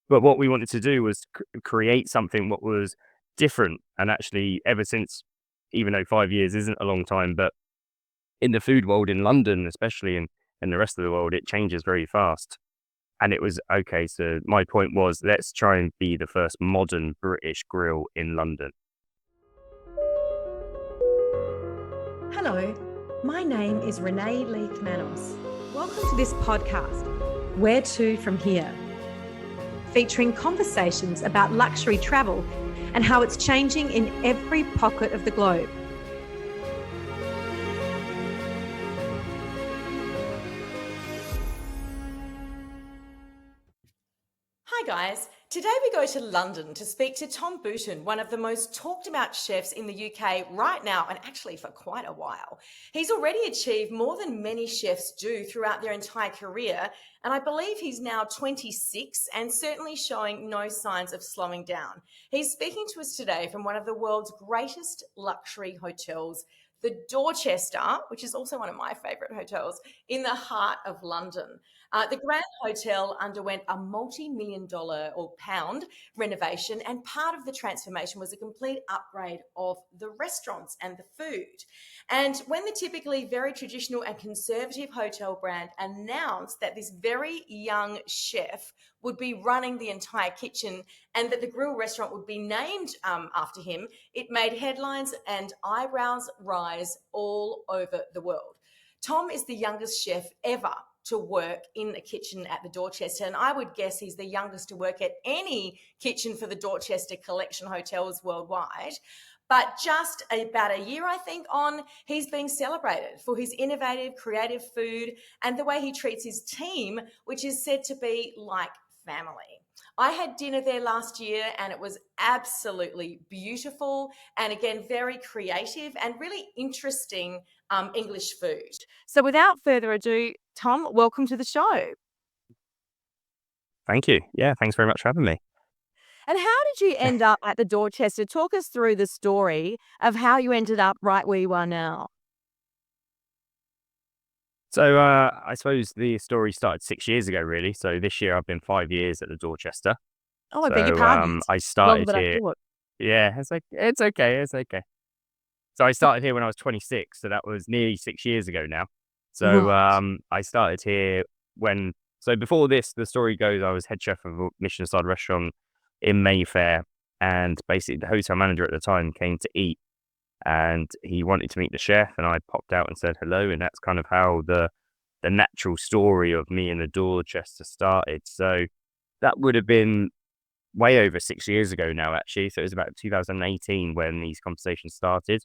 But what we wanted to do was create something what was different. And actually, ever since, even though 5 years isn't a long time, but in the food world in London, especially in the rest of the world, it changes very fast. And it was okay. So my point was, let's try and be the first modern British grill in London. Hello, my name is Renae Leith-Manos. Welcome to this podcast, Where to From Here, featuring conversations about luxury travel and how it's changing in every pocket of the globe. Hi guys, today we go to London to speak to Tom Booton, one of the most talked about chefs in the UK right now and actually for quite a while. He's already achieved more than many chefs do throughout their entire career, and I believe he's now 26 and certainly showing no signs of slowing down. He's speaking to us today from one of the world's greatest luxury hotels, the Dorchester, which is also one of my favourite hotels, in the heart of London. The Grand Hotel underwent a multi-million dollar or pound renovation, and part of the transformation was a complete upgrade of the restaurants and the food. And when the typically very traditional and conservative hotel brand announced that this very young chef would be running the entire kitchen and that the grill restaurant would be named after him, it made headlines and eyebrows rise all over the world. Tom is the youngest chef ever to work in a kitchen at the Dorchester, and I would guess he's the youngest to work at any kitchen for the Dorchester Collection hotels worldwide. But just about a year, I think, on, he's being celebrated for his innovative, creative food and the way he treats his team, which is said to be like family. I had dinner there last year and it was absolutely beautiful and, again, very creative and really interesting English food. So without further ado, Tom, welcome to the show. Thank you. Yeah, thanks very much for having me. And how did you end up at the Dorchester? Talk us through the story of how you ended up right where you are now. So I suppose the story started 6 years ago, really. So this year I've been 5 years at the Dorchester. Oh, I beg your pardon. I Longer started than I here. thought. Yeah, it's okay. It's okay. So I started here when I was 26. So that was nearly 6 years ago now. So Right. I started here when. So before this, the story goes, I was head chef of a Michelin-starred restaurant in Mayfair, and basically the hotel manager at the time came to eat, and he wanted to meet the chef, and I popped out and said hello, and that's kind of how the natural story of me and the Dorchester started. So that would have been way over 6 years ago now, actually. So it was about 2018 when these conversations started.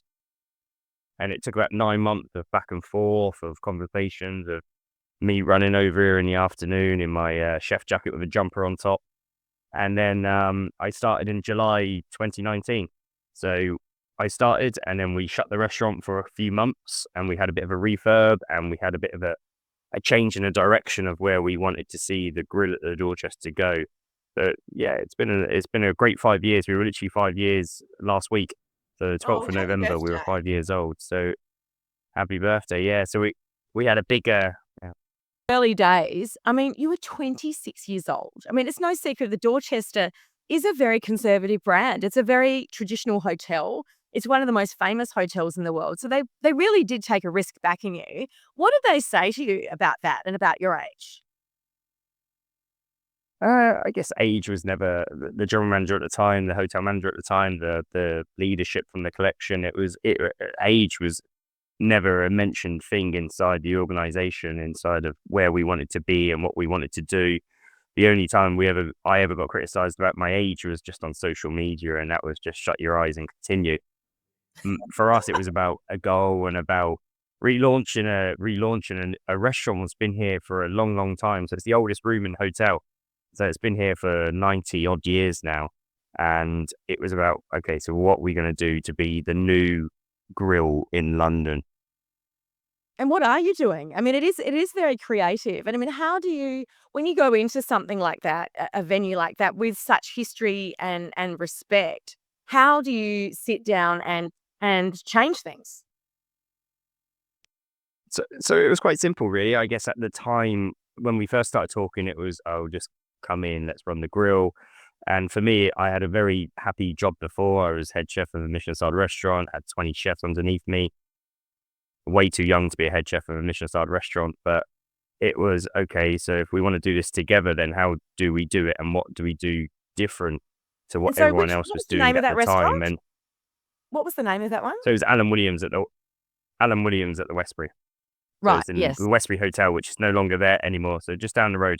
And it took about 9 months of back and forth, of conversations, of me running over here in the afternoon in my chef jacket with a jumper on top. And then I started in July 2019. So I started, and then we shut the restaurant for a few months, and we had a bit of a refurb, and we had a bit of a change in the direction of where we wanted to see the grill at the Dorchester go. But yeah, it's been a great 5 years. We were literally 5 years last week. So the 12th Oh, of happy November, we were birthday. 5 years old. So happy birthday. Yeah. So we had a bigger, yeah. Early days, I mean, you were 26 years old. I mean, it's no secret the Dorchester is a very conservative brand. It's a very traditional hotel. It's one of the most famous hotels in the world. So they really did take a risk backing you. What did they say to you about that and about your age? I guess age was never the general manager at the time, the hotel manager at the time, the leadership from the collection. Age was never a mentioned thing inside the organization, inside of where we wanted to be and what we wanted to do. The only time I ever got criticized about my age was just on social media, and that was just shut your eyes and continue. For us, it was about a goal and about relaunching a restaurant that's been here for a long, long time. So it's the oldest room in the hotel. So it's been here for 90 odd years now. And it was about, okay, so what are we going to do to be the new grill in London? And what are you doing? I mean, it is very creative. And I mean, how do you, when you go into something like that, a venue like that with such history and respect, how do you sit down and change things? So it was quite simple, really. I guess at the time when we first started talking, it was, oh, just come in, let's run the grill. And for me, I had a very happy job before. I was head chef of a Michelin-starred restaurant, had 20 chefs underneath me. Way too young to be a head chef of a Michelin-starred restaurant, but it was okay. So if we want to do this together, then how do we do it, and what do we do different to And what so, everyone what else was was the name doing of at that the time? restaurant? And What was the name of that one? so it was Alan Williams at the Westbury. So Right. it's in Yes. the Westbury Hotel, which is no longer there anymore. So just down the road,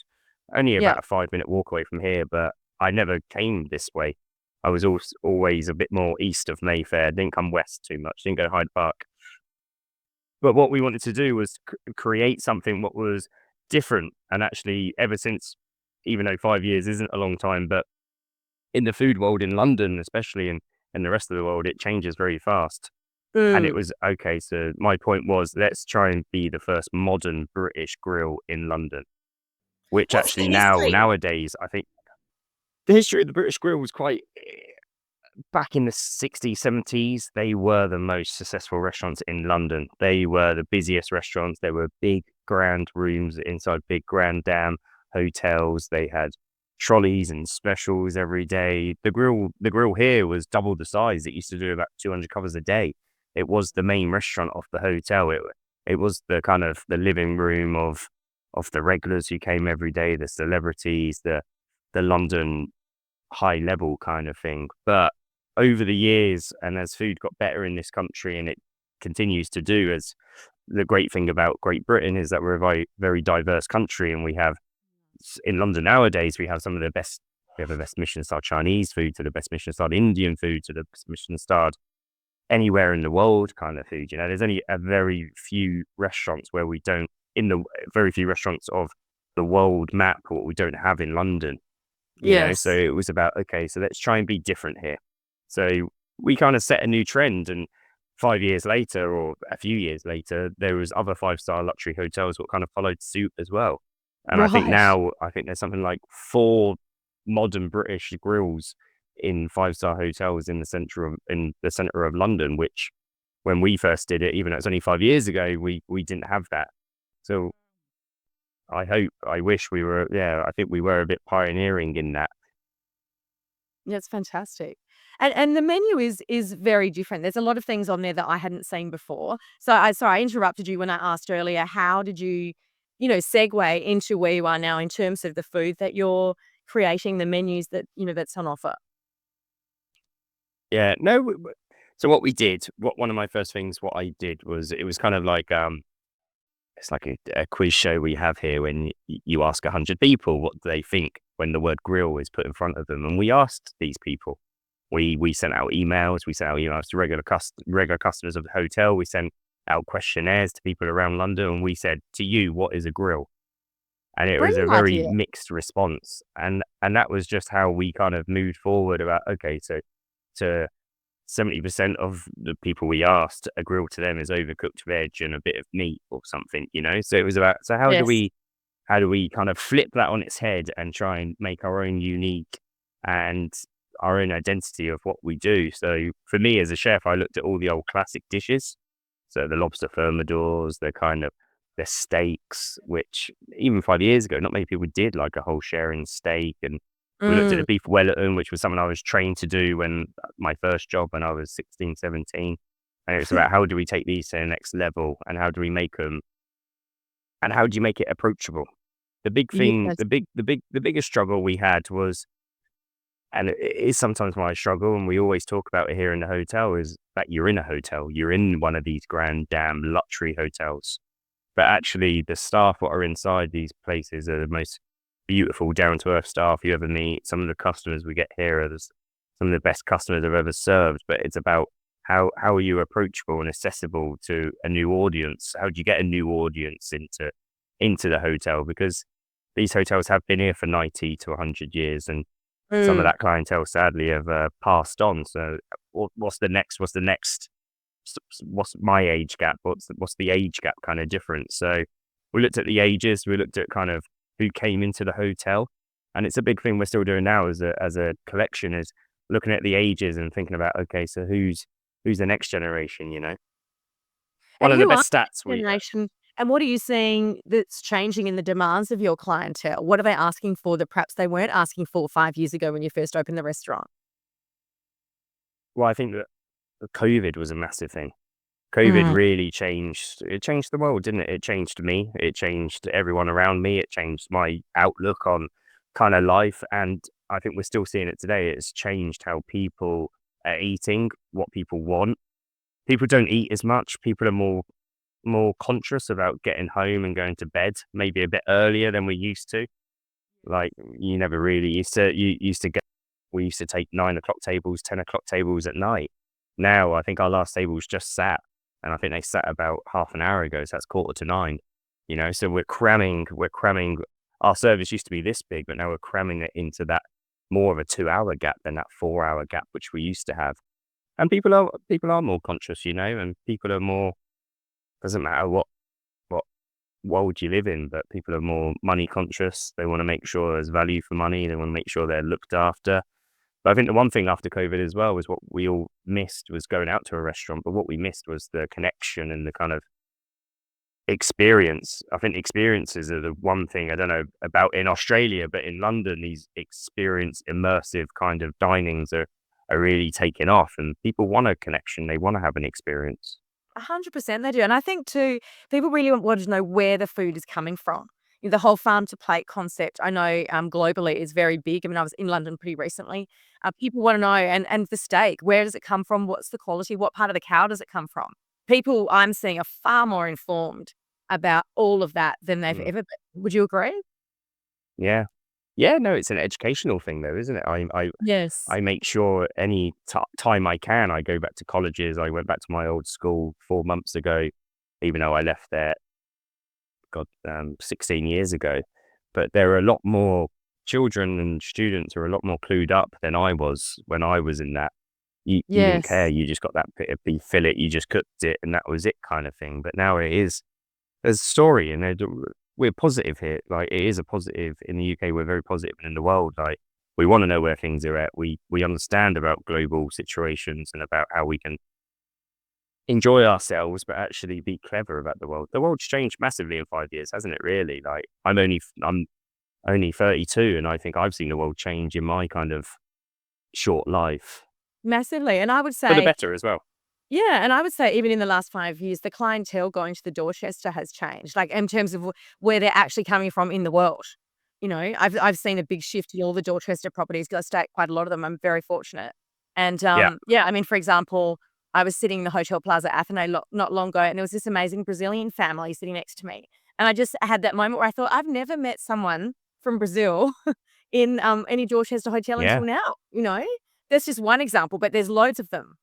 only Yeah. about a 5-minute walk away from here. But I never came this way. I was always a bit more east of Mayfair. Didn't come west too much. Didn't go to Hyde Park. But what we wanted to do was create something what was different. And actually, ever since, even though 5 years isn't a long time, but in the food world in London, especially in the rest of the world, it changes very fast. And it was okay. So my point was, let's try and be the first modern British grill in London, which What's the actually history? nowadays, I think the history of the British grill was quite back in the 60s, 70s. They were the most successful restaurants in London. They were the busiest restaurants. There were big grand rooms inside big grand dam hotels. They had trolleys and specials every day. The grill here was double the size. It used to do about 200 covers a day. It was the main restaurant of the hotel. It was the kind of the living room of the regulars who came every day, the celebrities, the London high level kind of thing. But over the years, and as food got better in this country, and it continues to do, as the great thing about Great Britain is that we're a very, very diverse country, and we have in London nowadays, we have some of the best. We have the best Michelin-starred Chinese food to the best Michelin-starred Indian food to the best Michelin-starred anywhere in the world kind of food. There's only a very few restaurants where we don't, in the very few restaurants of the world map, what we don't have in London. Yes. So it was about, okay, so let's try and be different here. So we kind of set a new trend, and 5 years later, or a few years later, there was other 5-star luxury hotels that kind of followed suit as well. And I think Right. there's something like 4 modern British grills in 5-star hotels in the center of London, which when we first did it, even though it's only 5 years ago, we didn't have that. So I wish we were, I think we were a bit pioneering in that. That's fantastic. And the menu is very different. There's a lot of things on there that I hadn't seen before. So I interrupted you when I asked earlier, how did you, segue into where you are now in terms of the food that you're creating, the menus that, that's on offer? Yeah, no. So what we did, one of my first things, what I did was, it was kind of like, it's like a quiz show we have here when you ask 100 people what do they think when the word grill is put in front of them. And we asked these people, we sent out emails, to regular customers of the hotel. We sent out questionnaires to people around London, and we said, to you, what is a grill? And it was a Brilliant very idea. mixed response. And that was just how we kind of moved forward about, okay, so to 70% of the people we asked, a grill to them is overcooked veg and a bit of meat or something. So it was about, so Yes. how do we kind of flip that on its head and try and make our own unique and our own identity of what we do? So for me as a chef, I looked at all the old classic dishes. So the lobster thermidors, the steaks, which even 5 years ago, not many people did, like a whole sharing steak. And we looked at Mm. the beef Wellington, which was something I was trained to do when my first job when I was 16, 17. And it was about, how do we take these to the next level, and how do we make them, and how do you make it approachable? The big thing, Yes. the biggest struggle we had was, and it is sometimes my struggle, and we always talk about it here in the hotel, is that you're in a hotel, you're in one of these grand damn luxury hotels, but actually the staff that are inside these places are the most beautiful, down to earth staff you ever meet. Some of the customers we get here are some of the best customers I've ever served. But it's about how are you approachable and accessible to a new audience? How do you get a new audience into the hotel? Because these hotels have been here for 90 to 100 years, and some of Mm. that clientele sadly have passed on. So what's the next? What's my age gap? What's the age gap kind of difference? So we looked at the ages. We looked at kind of who came into the hotel, and it's a big thing we're still doing now as a collection, is looking at the ages and thinking about, okay, so who's the next generation? One And of the who are best stats the we generation And what are you seeing that's changing in the demands of your clientele? What are they asking for that perhaps they weren't asking for 5 years ago when you first opened the restaurant? Well, I think that COVID was a massive thing. COVID Mm. really changed the world, didn't it? It changed me. It changed everyone around me. It changed my outlook on kind of life. And I think we're still seeing it today. It's changed how people are eating, what people want. People don't eat as much. People are more conscious about getting home and going to bed, maybe a bit earlier than we used to. Like you never really used to get. We used to take 9 o'clock tables, 10 o'clock tables at night. Now I think our last tables just sat, and I think they sat about half an hour ago. So that's 8:45. So we're cramming. Our service used to be this big, but now we're cramming it into that more of a 2 hour gap than that 4 hour gap which we used to have. And people are more conscious, and people are more. Doesn't matter what world you live in, but people are more money conscious. They want to make sure there's value for money. They want to make sure they're looked after. But I think the one thing after COVID as well was what we all missed was going out to a restaurant. But what we missed was the connection and the kind of experience. I think experiences are the one thing I don't know about in Australia, but in London, these immersive kind of dinings are really taking off, and people want a connection. They want to have an experience. 100% they do. And I think too, people really want to know where the food is coming from. The whole farm to plate concept, I know globally is very big. I mean, I was in London pretty recently. People want to know, and the steak, where does it come from? What's the quality? What part of the cow does it come from? People I'm seeing are far more informed about all of that than they've Mm. ever been. Would you agree? Yeah. Yeah, no, it's an educational thing though, isn't it? Yes. I make sure any time I can, I go back to colleges. I went back to my old school 4 months ago, even though I left there, 16 years ago. But there are a lot more children and students are a lot more clued up than I was when I was in that. You didn't care. Yes. You just got that bit of beef fillet. You just cooked it, and that was it, kind of thing. But now there's a story, and we're positive here. Like it is a positive in the UK. We're very positive, and in the world, like we want to know where things are at. We understand about global situations and about how we can enjoy ourselves, but actually be clever about the world. The world's changed massively in 5 years, hasn't it? Really? Like I'm only 32, and I think I've seen the world change in my kind of short life Massively. And I would for the say, better as well. yeah, and I would say even in the last 5 years, the clientele going to the Dorchester has changed, like in terms of where they're actually coming from in the world. I've seen a big shift in all the Dorchester properties 'cause I stay at quite a lot of them. I'm very fortunate. And Yeah, yeah, I mean, for example, I was sitting in the Hotel Plaza Athenay not long ago, and there was this amazing Brazilian family sitting next to me. And I just had that moment where I thought, I've never met someone from Brazil in any Dorchester hotel yeah, until now. That's just one example, but there's loads of them.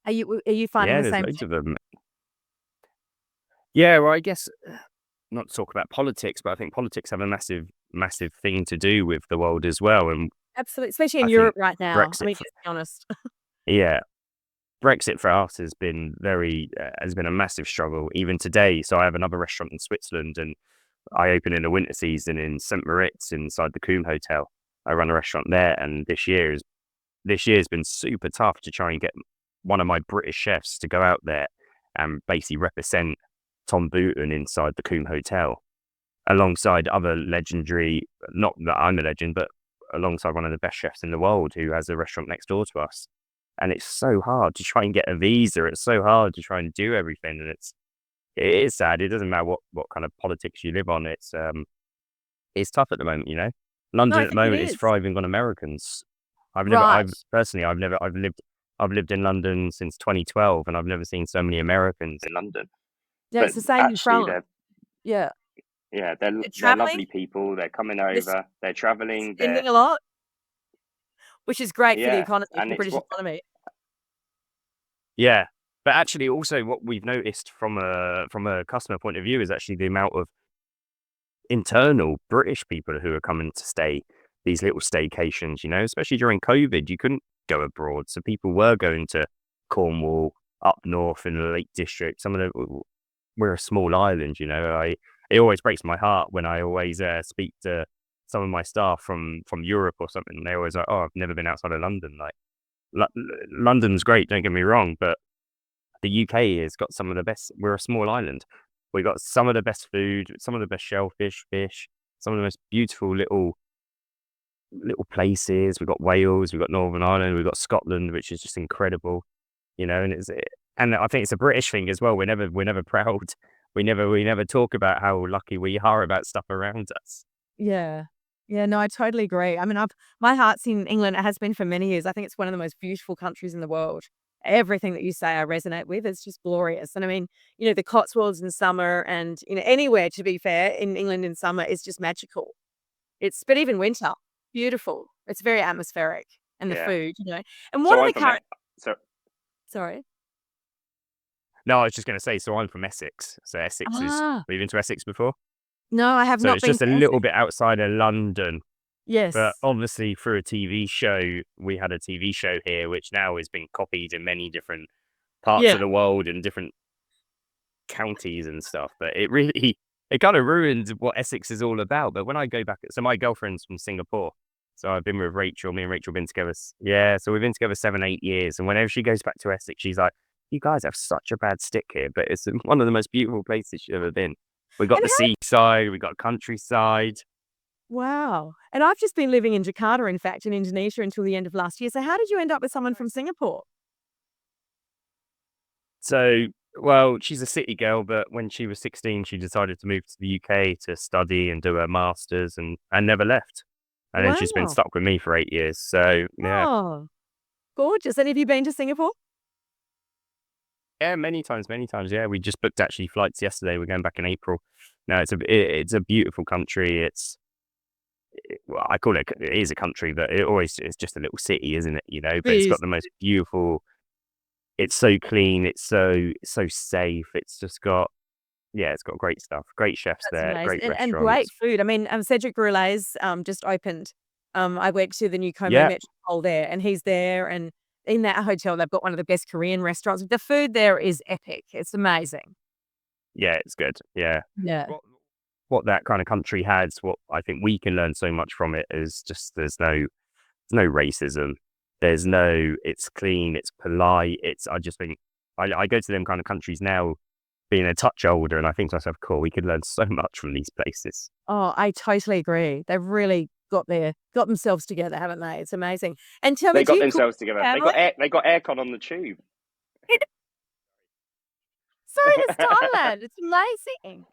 Are you finding yeah. the There's same loads thing? of them. Yeah, well, I guess not to talk about politics, but I think politics have a massive, massive thing to do with the world as well. And Absolutely, especially in I Europe think right now. I Brexit, mean, for, let's be honest. yeah, Brexit for us has been a massive struggle even today. So I have another restaurant in Switzerland, and I open in the winter season in St. Moritz inside the Coombe Hotel. I run a restaurant there, and this year's been super tough to try and get one of my British chefs to go out there and basically represent Tom Booton inside the Coombe Hotel alongside other legendary, not that I'm a legend, but alongside one of the best chefs in the world who has a restaurant next door to us. And it's so hard to try and get a visa. It's so hard to try and do everything. And it is sad. It doesn't matter what kind of politics you live on. It's tough at the moment. No, London I at the think it moment is is. thriving on Americans. Right. I've lived in London since 2012, and I've never seen so many Americans in London. Yeah, But it's the same in actually, France. Yeah. They're they're traveling, lovely people. They're coming they're over. They're traveling. spending a lot, which is great for the Yeah, economy, for and the it's British what economy. yeah. But actually, also what we've noticed from a customer point of view is actually the amount of internal British people who are coming to stay these little staycations. Especially during COVID, you couldn't go abroad, so people were going to Cornwall, up north in the Lake District. We're a small island. It always breaks my heart when I always speak to some of my staff from Europe or something. They always like, "Oh, I've never been outside of London." Like London's great, don't get me wrong, but the UK has got some of the best. We're a small island. We got some of the best food, some of the best shellfish, fish, some of the most beautiful little places. We've got Wales, we've got Northern Ireland, we've got Scotland, which is just incredible, and I think it's a British thing as well. We're never proud. We never talk about how lucky we are about stuff around us. Yeah. Yeah, no, I totally agree. I mean, my heart's in England. It has been for many years. I think it's one of the most beautiful countries in the world. Everything that you say I resonate with. It's just glorious. And I mean, the Cotswolds in summer and, anywhere, to be fair, in England in summer is just magical. But even winter, beautiful. It's very atmospheric, and the Yeah. food. And what So are I'm the from current? so Sorry. no, I was just going to say. So I'm from Essex. So Essex is. Ah, We've been to Essex before. no, I have So not it's been just a to little Essex. bit outside of London. But Yes. obviously, through a TV show, we had a TV show here, which now has been copied in many different parts Yeah. of the world and different counties and stuff. But it kind of ruined what Essex is all about. But when I go back, so my girlfriend's from Singapore. So I've been with Rachel. Me and Rachel have been together. Yeah, so we've been together 7, 8 years. And whenever she goes back to Essex, she's like, "You guys have such a bad stick here, but it's one of the most beautiful places she's ever been. We got And the seaside, we got countryside." wow. And I've just been living in Jakarta, in fact, in Indonesia until the end of last year. So how did you end up with someone from Singapore? So, well, she's a city girl, but when she was 16, she decided to move to the UK to study and do her masters and never left. And then she's been Wow. stuck with me for 8 years. So, yeah. Oh, gorgeous. And have you been to Singapore? Yeah, many times, many times. Yeah, we just booked actually flights yesterday. We're going back in April. No, it's a beautiful country. Well, I call it is a country, but it's just a little city, isn't it? But it's Please. got the most beautiful. It's so clean. It's so safe. It's got great stuff, great chefs That's there, amazing. great And great restaurants. food. I mean, Cedric Brulet's just opened. I went to the new Como Yeah, Metropole there, and he's there. And in that hotel, they've got one of the best Korean restaurants. The food there is epic. It's amazing. yeah, it's good. Yeah. Yeah. What that kind of country has, what I think we can learn so much from it is just there's no racism. It's clean, it's polite. I just think I go to them kind of countries now, being a touch older, and I think to myself, cool, we could learn so much from these places. Oh, I totally agree. They've really got themselves together, haven't they? It's amazing. And tell me, They do got you cook themselves for together. your family? They got aircon on the tube. Sorry to Thailand. It's amazing.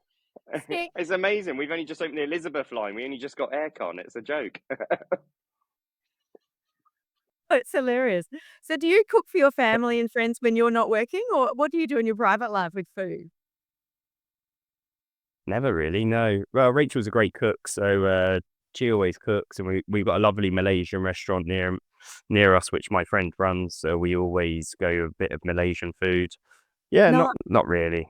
See, It's amazing. We've only just opened the Elizabeth line. We only just got aircon. It's a joke. it's hilarious. So do you cook for your family and friends when you're not working, or what do you do in your private life with food? Never really, no. Well, Rachel's a great cook, so she always cooks, and we've got a lovely Malaysian restaurant near us, which my friend runs. So we always go a bit of Malaysian food. Yeah, No. not really.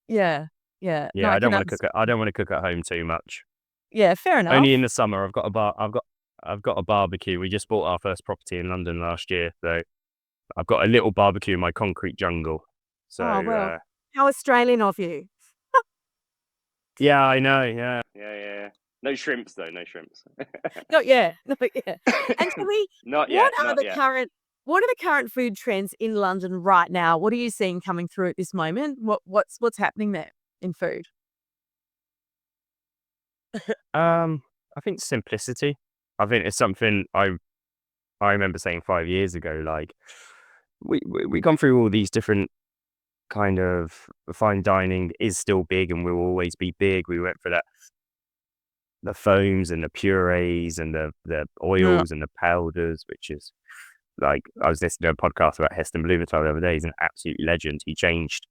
Yeah. Yeah. No, Yeah, I I don't can want to cook. understand. I don't want to cook at home too much. Yeah, fair enough. Only in the summer. I've got a barbecue. We just bought our first property in London last year, so I've got a little barbecue in my concrete jungle. So Oh, well, how Australian of you. yeah, I know. Yeah. No shrimps though. No shrimps. Not yet. Not yet. And tell me, Not what yet. are Not the yet. current what are the current food trends in London right now? What are you seeing coming through at this moment? What's happening there in food? I think simplicity. I think it's something I remember saying 5 years ago. Like we gone through all these different kind of fine dining is still big and will always be big. We went for the foams and the purees and the Yeah. oils and the powders, which is like I was listening to a podcast about Heston Blumenthal the other day. He's an absolute legend. He changed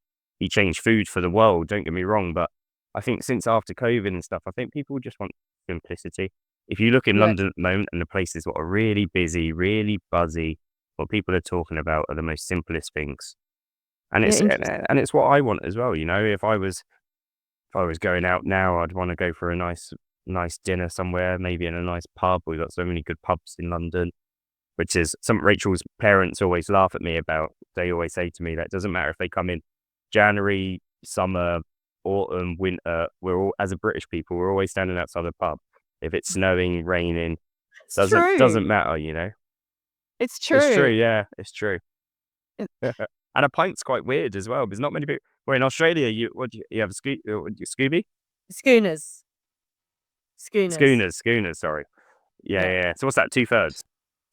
food for the world. Don't get me wrong, but I think since after COVID and stuff, I think people just want simplicity. If you look in Yeah. London at the moment and the places that are really busy, really buzzy, what people are talking about are the most simplest things. And Yeah, it's interesting. and it's what I want as well. If I was going out now, I'd want to go for a nice dinner somewhere, maybe in a nice pub. We've got so many good pubs in London, which is some Rachel's parents always laugh at me about. They always say to me that it doesn't matter if they come in January, summer, autumn, winter. We're all, as a British people, we're always standing outside the pub. If it's snowing, raining, It's doesn't true. matter. It's It's true, true. yeah, it's true. It And a pint's quite weird as well, because not many people. Well, in Australia, you have a Scooby? Schooners. Schooners. Schooners, sorry. Yeah, Yeah. yeah. So what's that, 2/3?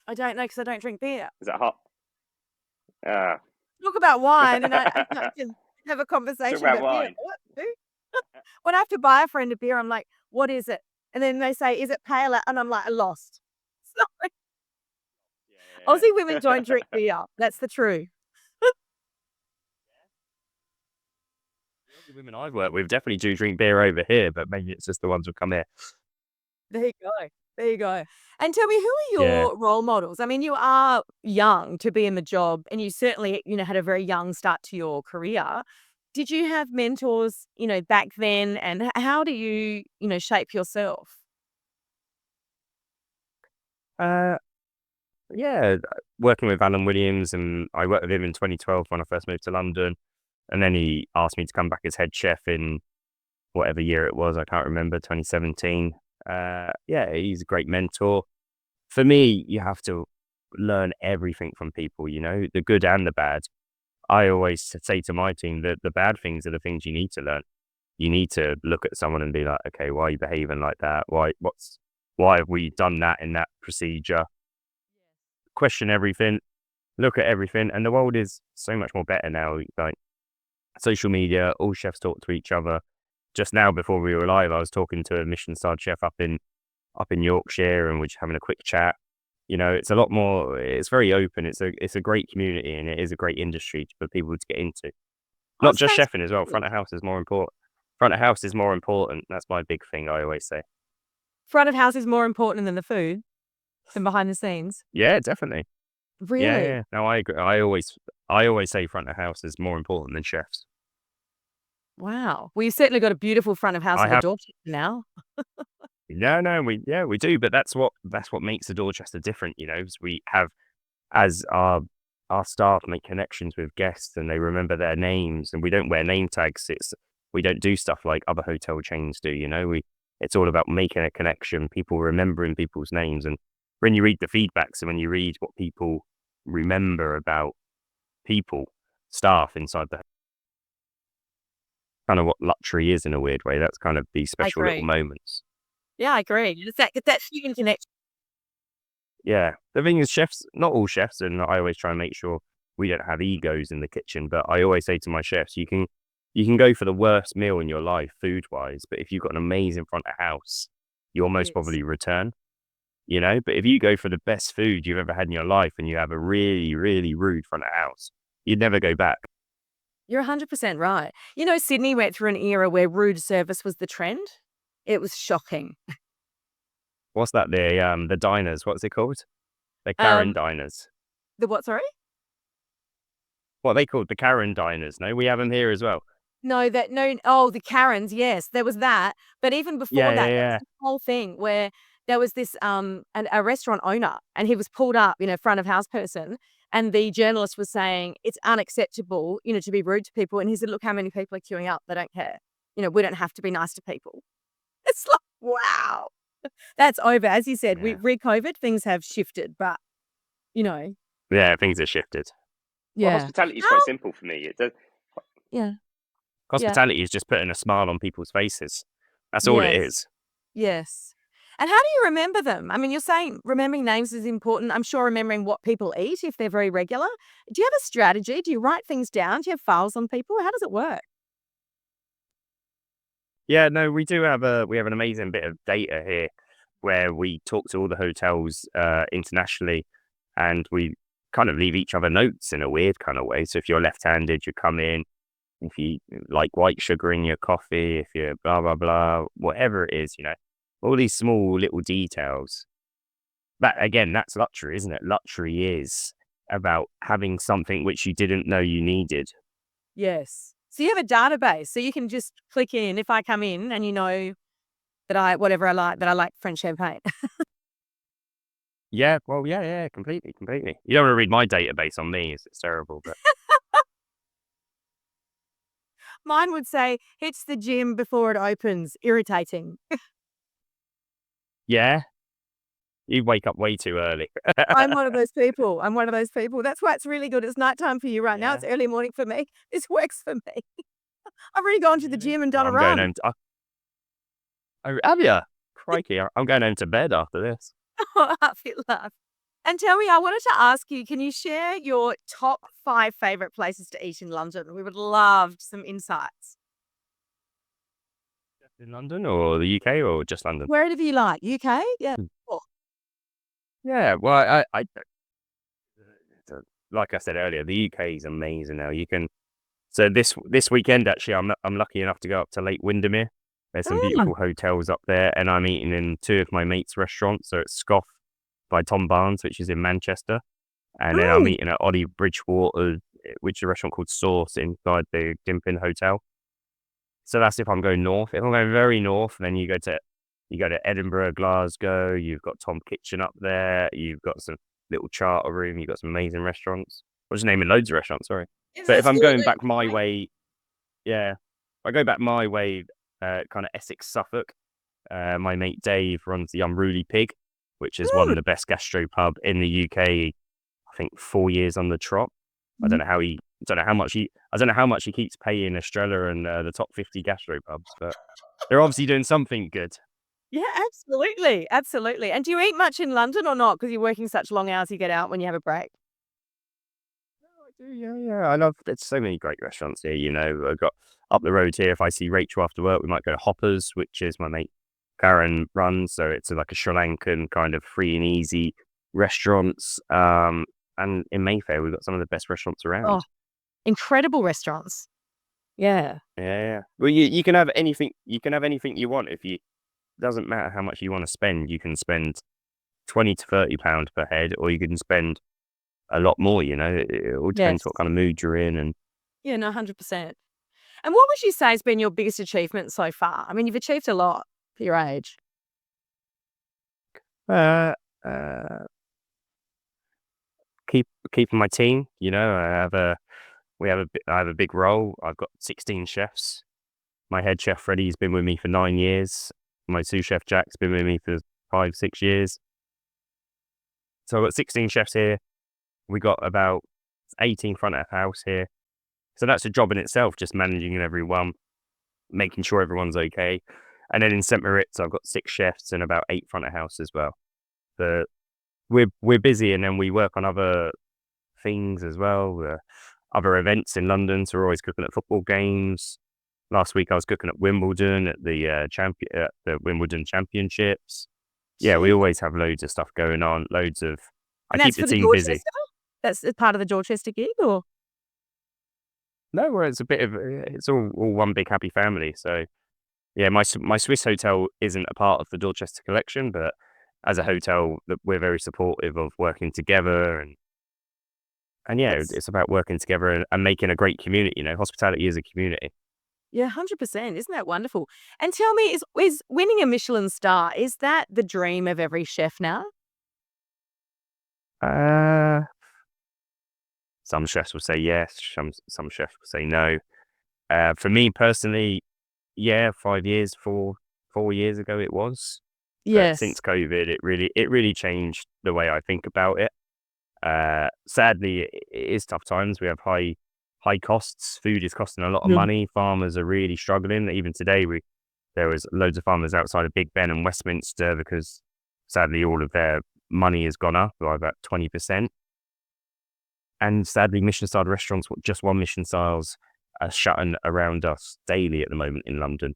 I don't know because I don't drink beer. Is that hot? Ah. Talk about wine, and I can't just have a Talk conversation about about beer. wine. What? Who? When I have to buy a friend a beer, I'm like, "What is it?" And then they say, "Is it pale ale?" And I'm like, "Lost." Sorry. Yeah, Aussie women don't drink beer. That's the truth. The women I've worked with definitely do drink beer over here, but maybe it's just the ones who come here. There you go. There you go. And tell me, who are Yeah. your role models? I mean, you are young to be in the job, and you certainly, had a very young start to your career. Did you have mentors, back then? And how do you, shape yourself? Uh, yeah, working with Alan Williams, and I worked with him in 2012 when I first moved to London. And then he asked me to come back as head chef in whatever year it was. I can't remember, 2017. Yeah, he's a great mentor. For me, you have to learn everything from people, the good and the bad. I always say to my team that the bad things are the things you need to learn. You need to look at someone and be like, okay, why are you behaving like that? Why have we done that in that procedure? Question everything, look at everything. And the world is so much more better now. Like social media, all chefs talk to each other. Just now before we were live, I was talking to a Michelin-starred chef up in Yorkshire, and we're just having a quick chat. It's a lot more. It's very open. It's a great community, and it is a great industry for people to get into. Not It's just chefing as well. fantastic. Front of house is more important. Front of house is more important. That's my big thing. I always say. Front of house is more important than the food, than behind the scenes. Yeah, definitely. Yeah, Really? yeah. No, I agree. I always say front of house is more important than chefs. Wow. Well, you've certainly got a beautiful front of house I at the have. Dorchester now. No, we do, but that's what makes the Dorchester different. Is we have, as our staff make connections with guests and they remember their names, and we don't wear name tags. We don't do stuff like other hotel chains do. It's all about making a connection, people remembering people's names, and when you read the feedbacks and when you read what people remember about staff inside the kind of what luxury is in a weird way. That's kind of these I special little agree. moments. Yeah, I agree. It's that human connection. Yeah. The thing is, chefs, not all chefs, and I always try and make sure we don't have egos in the kitchen, but I always say to my chefs, you can go for the worst meal in your life food wise, but if you've got an amazing front of house, you'll most Yes. probably return. But if you go for the best food you've ever had in your life and you have a really, really rude front of house, you'd never go back. You're 100% right. Sydney went through an era where rude service was the trend. It was shocking. What's that? The diners, what's it called? The Karen Um, diners. the what, sorry? What are they called? The Karen diners. No, we have them here as well. No, the Karens, yes, there was that. But even Yeah, before yeah, that, there was yeah. this whole thing where there was this a restaurant owner, and he was pulled up, front of house person, and the journalist was saying it's unacceptable, to be rude to people. And he said, "Look how many people are queuing up. They don't care. We don't have to be nice to people." It's like, wow. That's over. As you said, Yeah. re-COVID, things have shifted, but you know, Yeah, things have shifted. Well, yeah. hospitality is How? quite simple for me. Yeah. Yeah. Hospitality is just putting a smile on people's faces. That's all it Yes. is. Yes. And how do you remember them? I mean, you're saying remembering names is important. I'm sure remembering what people eat if they're very regular. Do you have a strategy? Do you write things down? Do you have files on people? How does it work? Yeah, no, we have an amazing bit of data here where we talk to all the hotels internationally, and we kind of leave each other notes in a weird kind of way. So if you're left-handed, you come in. If you like white sugar in your coffee, if you're blah blah blah, whatever it is, all these small little details. That again, that's luxury, isn't it? Luxury is about having something which you didn't know you needed. Yes. So you have a database, so you can just click in if I come in and that I like French champagne. Yeah, well, yeah, completely, completely. You don't want to read my database on me, it's terrible, but Mine would say hits the gym before it opens. Irritating. yeah, you wake up way too early. I'm one of those people. I'm one of those people. That's why it's really good. It's nighttime for you right now. Yeah. It's early morning for me. This works for me. I've already gone to the Really? gym and Well, done a I'm going run. home. Oh, have you? Crikey, I'm going home to bed after this. I feel love. And tell me, I wanted to ask you, can you share your top 5 favorite places to eat in London? We would love some insights. In London or the UK or just London? Wherever you like. UK? Yeah. Hmm. Cool. Yeah, well, like I said earlier, the UK is amazing now. You can So this weekend, actually, I'm lucky enough to go up to Lake Windermere. There's some Mm. beautiful hotels up there, and I'm eating in two of my mates' restaurants. So it's Scoff by Tom Barnes, which is in Manchester, and then I'm Mm. eating at Ollie Bridgewater, which is a restaurant called Sauce inside the Dimpin Hotel. So that's if I'm going north. If I'm going very north, then you go to Edinburgh, Glasgow. You've got Tom Kitchen up there. You've got some little charter room. You've got some amazing restaurants. I was just naming loads of restaurants. Sorry. Yes, But if that's I'm good. going back my way, yeah, if I go back my way, kind of Essex, Suffolk. My mate Dave runs the Unruly Pig, which is one Mm. of the best gastro pub in the UK. I think 4 years on the trot. I don't know how he, I don't know how much he keeps paying Estrella and the top 50 gastro pubs, but they're obviously doing something good. Yeah, absolutely. Absolutely. And do you eat much in London or not? Because you're working such long hours, you get out when you have a break. I do, yeah. I love. There's so many great restaurants here. I've got up the road here. If I see Rachel after work, we might go to Hoppers, which is my mate Karen runs. So it's like a Sri Lankan kind of free and easy restaurants. And in Mayfair, we've got some of the best restaurants Oh, around. incredible restaurants. Yeah. Yeah. Well, you can have anything. You can have anything you want. Doesn't matter how much you want to spend. You can spend £20 to £30 per head, or you can spend a lot more. It all depends Yes. what kind of mood you're in. And Yeah, no, 100%. And what would you say has been your biggest achievement so far? I mean, you've achieved a lot for your age. uh, uh, keeping my team. I have a big role. I've got 16 chefs. My head chef Freddie's been with me for 9 years. My sous chef Jack's been with me for 5-6 years. So I've got 16 chefs here. We got about 18 front of house here. So that's a job in itself, just managing everyone, making sure everyone's okay. And then in St. Moritz, I've got 6 chefs and about 8 front of house as well. But we're busy, and then we work on other things as well. Other events in London, so we're always cooking at football games. Last week I was cooking at Wimbledon at the Wimbledon Championships. Yeah, we Gee. always have loads of stuff going on. I And keep that's the for the team busy. Dorchester? That's a part of the Dorchester gig, or? No, well, it's all one big happy family. So yeah, my Swiss hotel isn't a part of the Dorchester collection, but as a hotel, that we're very supportive of working together, and yeah, That's it's about working together and making a great community. Hospitality is a community. Yeah, 100%. Isn't that wonderful? And tell me, is winning a Michelin star, is that the dream of every chef now? Uh, some chefs will say yes, some chefs will say no. For me personally, yeah, 5 years, 4 years ago it was. But Yes. since COVID, it really changed the way I think about it. Sadly, it is tough times. We have high costs. Food is costing a lot of Yeah. money. Farmers are really struggling. Even today, there was loads of farmers outside of Big Ben and Westminster because sadly all of their money has gone up by about 20%. And sadly, Michelin-starred restaurants, just one Michelin stars, are shutting around us daily at the moment in London.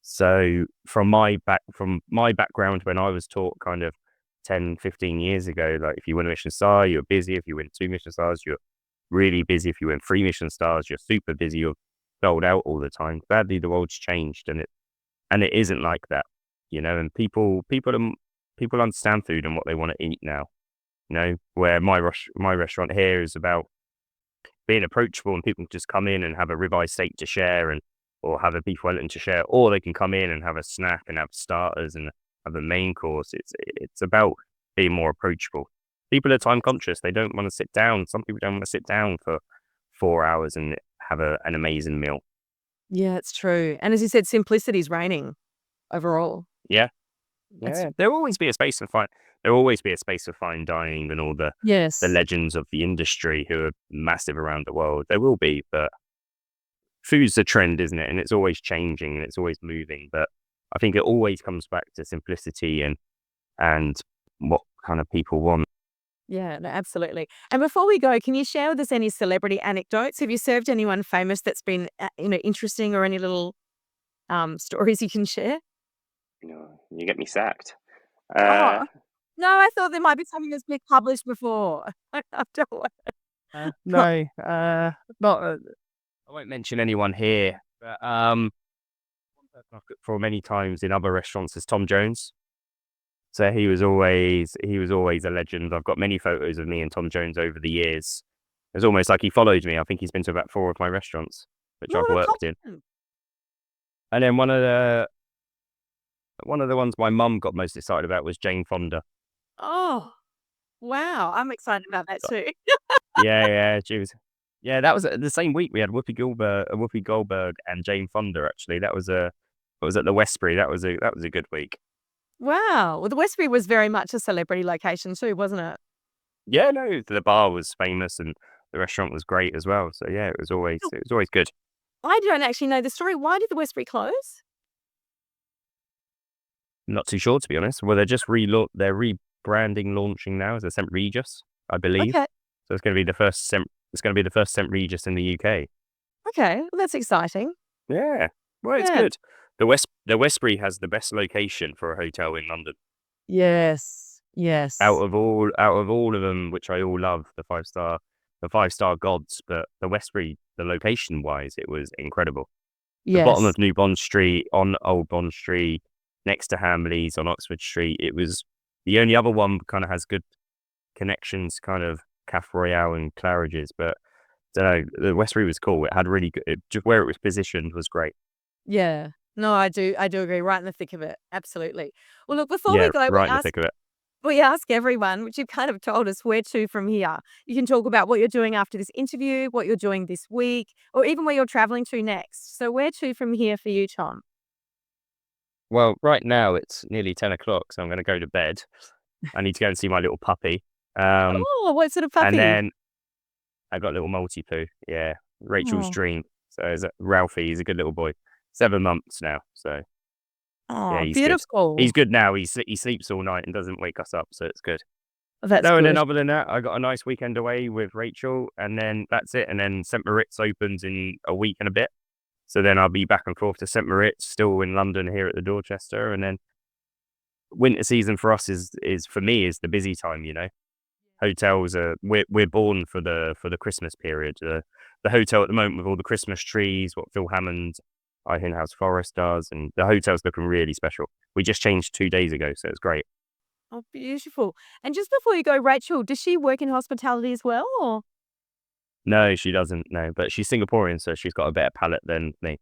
So from my background, when I was taught kind of 10, 15 years ago, like if you win a Michelin star, you're busy. If you win 2 Michelin stars, you're really busy. If you win 3 Michelin stars, you're super busy. You're sold out all the time. Sadly, the world's changed, and it isn't like that, and people understand food and what they want to eat now. Where my restaurant here is about being approachable, and people can just come in and have a ribeye steak to share, or have a beef Wellington to share, or they can come in and have a snack and have starters and have a main course. It's about being more approachable. People are time conscious. They don't want to sit down. Some people don't want to sit down for 4 hours and have an amazing meal. Yeah, it's true. And as you said, simplicity is reigning overall. Yeah. That's Yeah. There'll always be a space for fine dining and all the Yes. legends of the industry who are massive around the world. There will be, but food's a trend, isn't it? And it's always changing and it's always moving. But I think it always comes back to simplicity and what kind of people want. Yeah, no, absolutely. And before we go, can you share with us any celebrity anecdotes? Have you served anyone famous that's been, interesting, or any little stories you can share? You get me sacked. Oh, no, I thought there might be something that's been published before. I don't want- No, not. I won't mention anyone here, but one person I've cooked for many times in other restaurants is Tom Jones. So he was always a legend. I've got many photos of me and Tom Jones over the years. It's almost like he followed me. I think he's been to about 4 of my restaurants, which I've Oh, worked in. Tom. And then one of the ones my mum got most excited about was Jane Fonda. Oh, wow. I'm excited about that too. Yeah, she was. Yeah, that was the same week we had Whoopi Goldberg and Jane Fonda. Actually, that was at the Westbury. That was a good week. Wow. Well, the Westbury was very much a celebrity location too, wasn't it? Yeah, no, the bar was famous and the restaurant was great as well. So yeah, it was always good. I don't actually know the story. Why did the Westbury close? Not too sure, to be honest. Well, they're rebranding, launching now as a St Regis, I believe. Okay. So it's going to be the first St Regis in the UK. Okay. Well, that's exciting. Yeah, well, it's Yeah. good. The Westbury has the best location for a hotel in London. Yes. Yes. Out of all of them, which I all love, the 5-star gods, but the Westbury, the location wise, it was incredible. The bottom Yes. of New Bond Street, on Old Bond Street, next to Hamleys on Oxford Street. It was the only other one kind of has good connections, kind of Cafe Royale and Claridge's, but I don't know, the Westbury was cool. It had really good, just where it was positioned was great. Yeah. No, I do agree. Right in the thick of it. Absolutely. Well, look, before we Yeah, go, right in the thick of it. we ask everyone, which you've kind of told us, where to from here. You can talk about what you're doing after this interview, what you're doing this week, or even where you're traveling to next. So where to from here for you, Tom? Well, right now it's nearly 10 o'clock, so I'm going to go to bed. I need to go and see my little puppy. Oh, what sort of puppy? And then I got a little Maltipoo. Yeah, Rachel's Oh. dream. So Ralphie, he's a good little boy. 7 months now. So Oh, yeah, he's good. beautiful. He's good now. He sleeps all night and doesn't wake us up, so it's good. That's No, and then good. other than that, I got a nice weekend away with Rachel, and then that's it. And then St Moritz opens in a week and a bit. So then I'll be back and forth to St Moritz, still in London here at the Dorchester. And then winter season for us is for me is the busy time, Hotels are we're born for the Christmas period. The hotel at the moment with all the Christmas trees, what Phil Hammond, in-house Forest does, and the hotel's looking really special. We just changed 2 days ago, so it's great. Oh, beautiful. And just before you go, Rachel, does she work in hospitality as well? Or? No, she doesn't. No, but she's Singaporean, so she's got a better palate than me.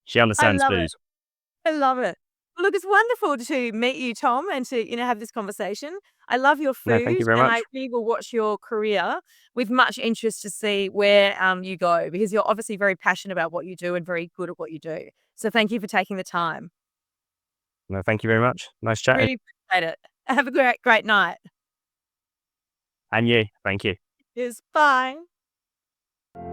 She I understands love it. booze. I love it. Well, look, it's wonderful to meet you, Tom, and to have this conversation. I love your No, food, thank you very and much. I really will watch your career with much interest to see where you go, because you're obviously very passionate about what you do and very good at what you do. So thank you for taking the time. No, thank you very much. Nice chatting. Really appreciate it. Have a great night. And you, thank you. Yes, bye.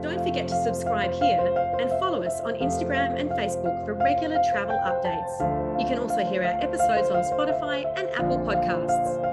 Don't forget to subscribe here and follow us on Instagram and Facebook for regular travel updates. You can also hear our episodes on Spotify and Apple Podcasts.